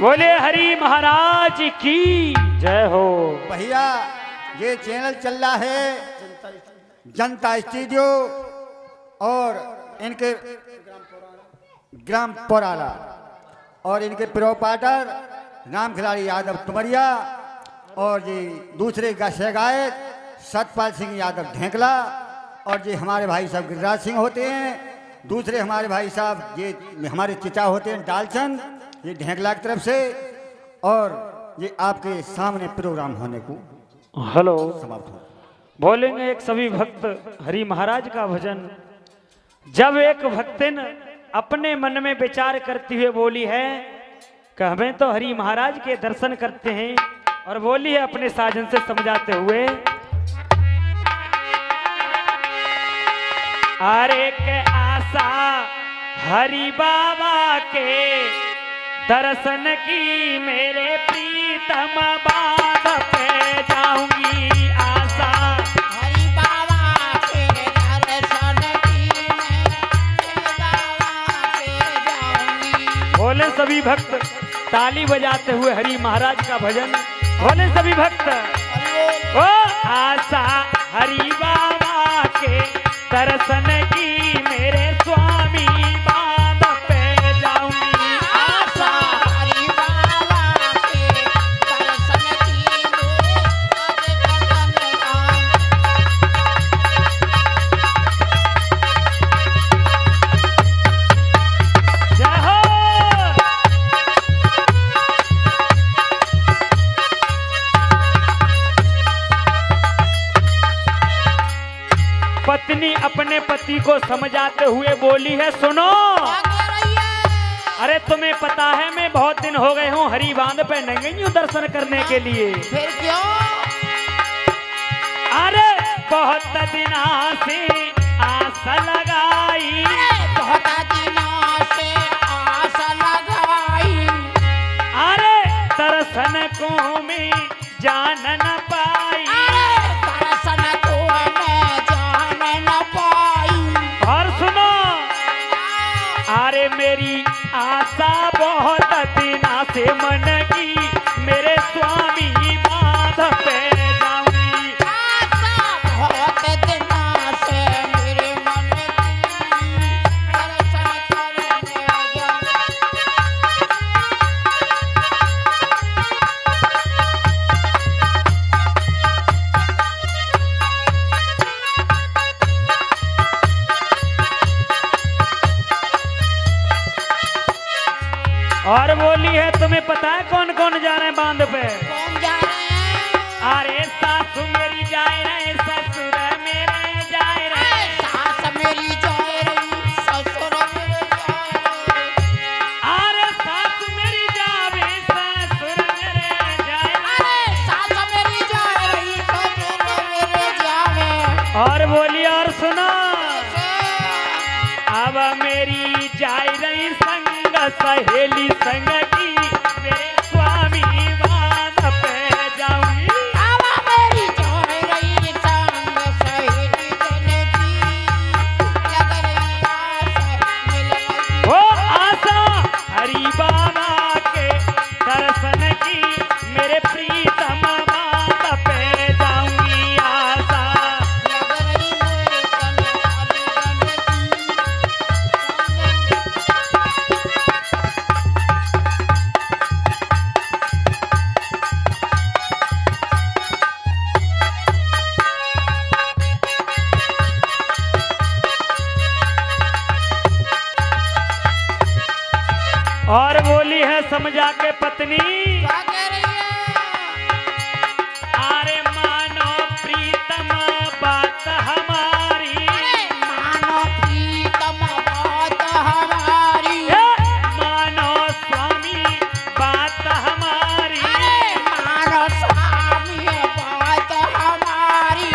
बोले हरि महाराज की जय हो। भैया ये चैनल चल रहा है जनता स्टूडियो और इनके ग्राम पोराला और इनके प्रोपाइटर राम खिलाड़ी यादव तुमरिया और ये दूसरे गायक सतपाल सिंह यादव ढेंकला और ये हमारे भाई साहब गिरिराज सिंह होते हैं। दूसरे हमारे भाई साहब ये हमारे चिचा होते हैं डालचंद, ये ढेंकला की तरफ से। और ये आपके सामने प्रोग्राम होने को हेलो समाप्त हो। बोलेंगे एक सभी भक्त हरि महाराज का भजन। जब एक भक्तिन अपने मन में विचार करती हुए बोली है कि हमें तो हरि महाराज के दर्शन करते हैं, और बोली है अपने साजन से समझाते हुए, अरे के आशा हरि बाबा के दर्शन की मेरे प्रीतम बात पे जाऊंगी। आशा हरि बाबा के दर्शन की मेरे बाबा के जाऊंगी। बोले सभी भक्त ताली बजाते हुए हरि महाराज का भजन। बोले सभी भक्त ओ आशा हरि बाबा के दर्शन की मेरे स्वामी बात पे जाऊंगी। आशा हरि बाबा के दर्शन की मेरे जय हो। पत्नी अपने पति को समझाते हुए बोली है, सुनो अरे तुम्हें पता है मैं बहुत दिन हो गए हूँ हरि बांध पे नहीं गई हूँ दर्शन करने के लिए। फिर क्यों? अरे बहुत दिना से आस लगाई, बहुत दिनों से आस लगाई, अरे दर्शन को मैं जान न पाई। दर्शन को मैं जान न पाई। और सुनो अरे मेरी आशा बहुत दिना से मन की मेरे स्वामी बांध पे जाऊंगी। आशा बहुत दिनों से मेरे मन की दर्शन करने जाऊं। और बोली है तुम्हें पता है कौन कौन जा रहे हैं बांध पे? कौन जा रहे हैं? अरे सासू मेरी जाए रहे, ससुर मेरे जाए रहे। सास मेरी जाए रही, ससुर मेरे जाए रहे। अरे सासू मेरी जावे, ससुर मेरे जाए रहे। अरे सास मेरी जाए रही, ससुर मेरे जावे। और बोली और सुनो अब मेरी जाए रही संग सहेली संग की मेरे स्वामी बांध पे जाऊंगी। अब मेरी जाए रही संग सहेली जन की, लग रही आस मिलने की। ओ आशा हरि बाबा के दर्शन की मेरे प्रीतम बांध पे जाऊंगी। आशा लग रही मेरे तन हरि जन की। और बोली है समझा के पत्नी, क्या कह रही है? अरे मानो प्रीतम बात हमारी, मानो प्रीतम बात हमारी। ए, मानो स्वामी बात हमारी, अरे मानो स्वामी बात हमारी।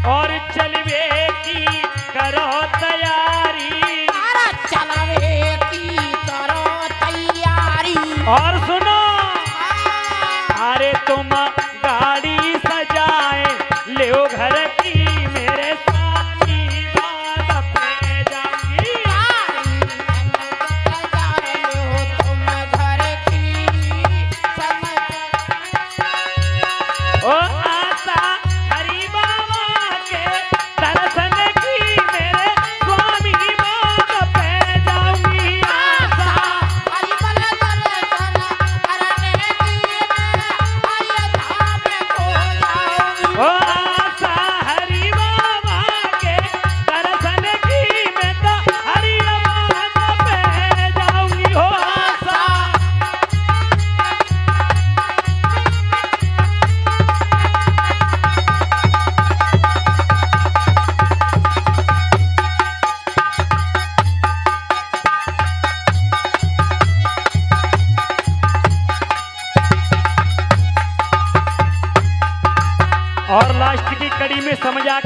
और चलवे की करो तैयारी। अरे चलवे की करो तैयारी। और सुनो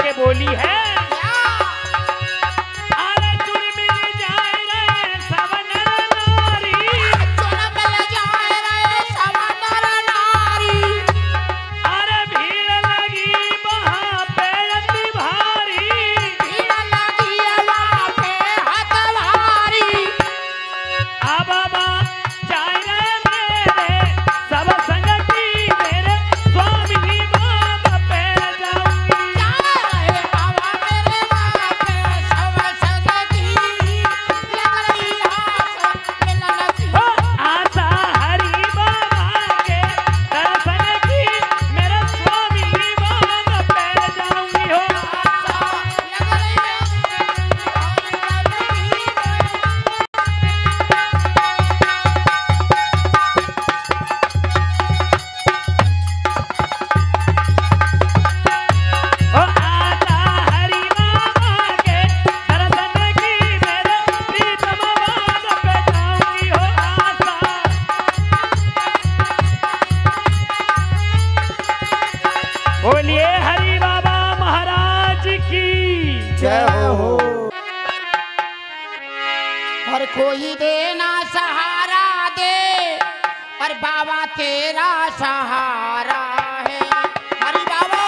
के बोली है क्या अरे जुड़ मिल जाए रे सब नर नारी चुन मिल जाए रे सब नर नारी अरे भीड़ लगी वहाँ पे अति भारी भीड़ लगी वहाँ पे हाथ भारी अब जाए रे मेरे सब संगति मेरे स्वामी बाग पे जाऊंगी जाए बाबा मेरे बापे सब सजती लग रही हाथ मिलन की ओ आशा हरि बाबा के दर्शन की मेरे स्वामी बाग पे जाऊंगी हो लग रही ओ आशा हरि बाबा के दर्शन की मेरे प्रीतम बाग पे जाऊंगी हो आशा बोलिए हरि बाबा महाराज की जय हो। और कोई देना सहारा दे और बाबा तेरा सहारा है हरि बाबा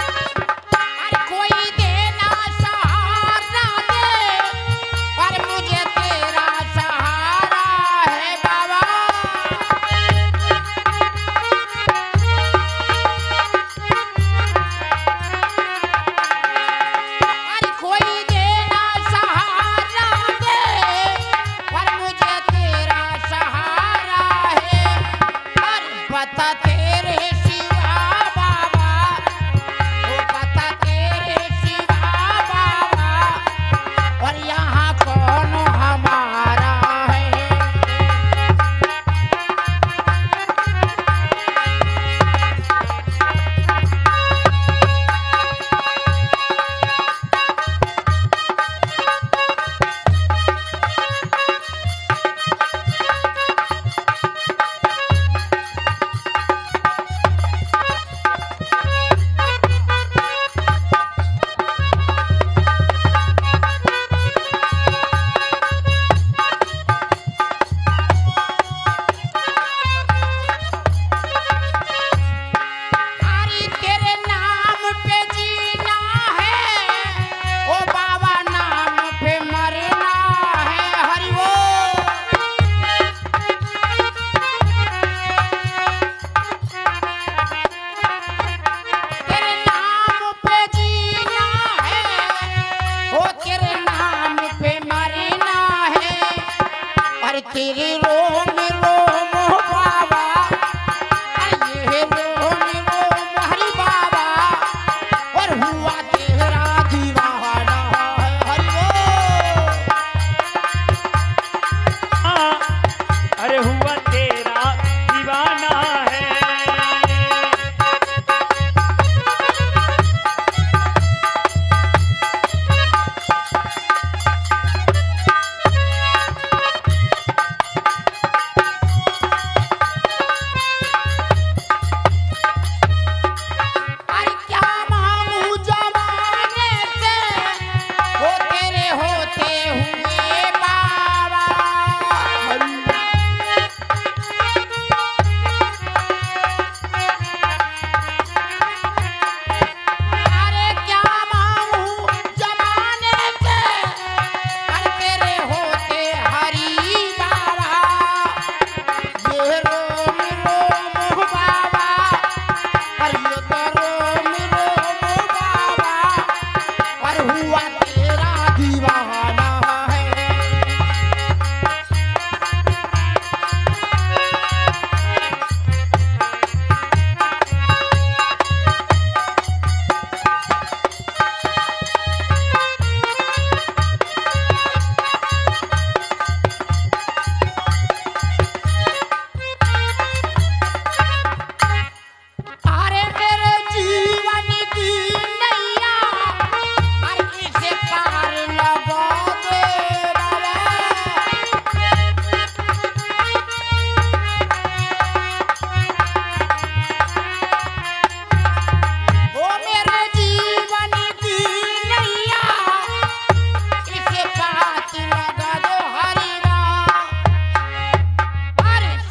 और कोई देना सहारा दे और मुझे तेरा सहारा है बाबा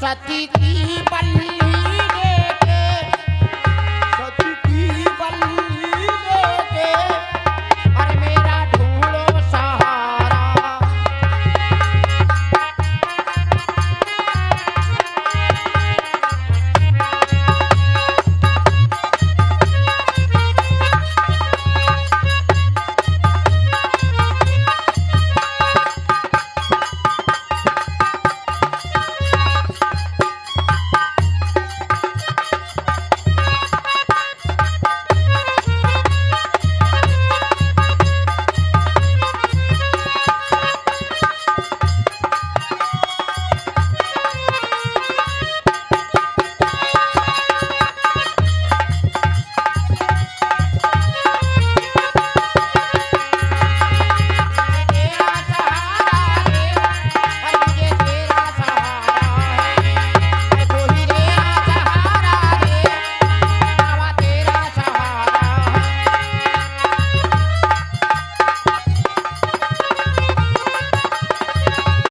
सती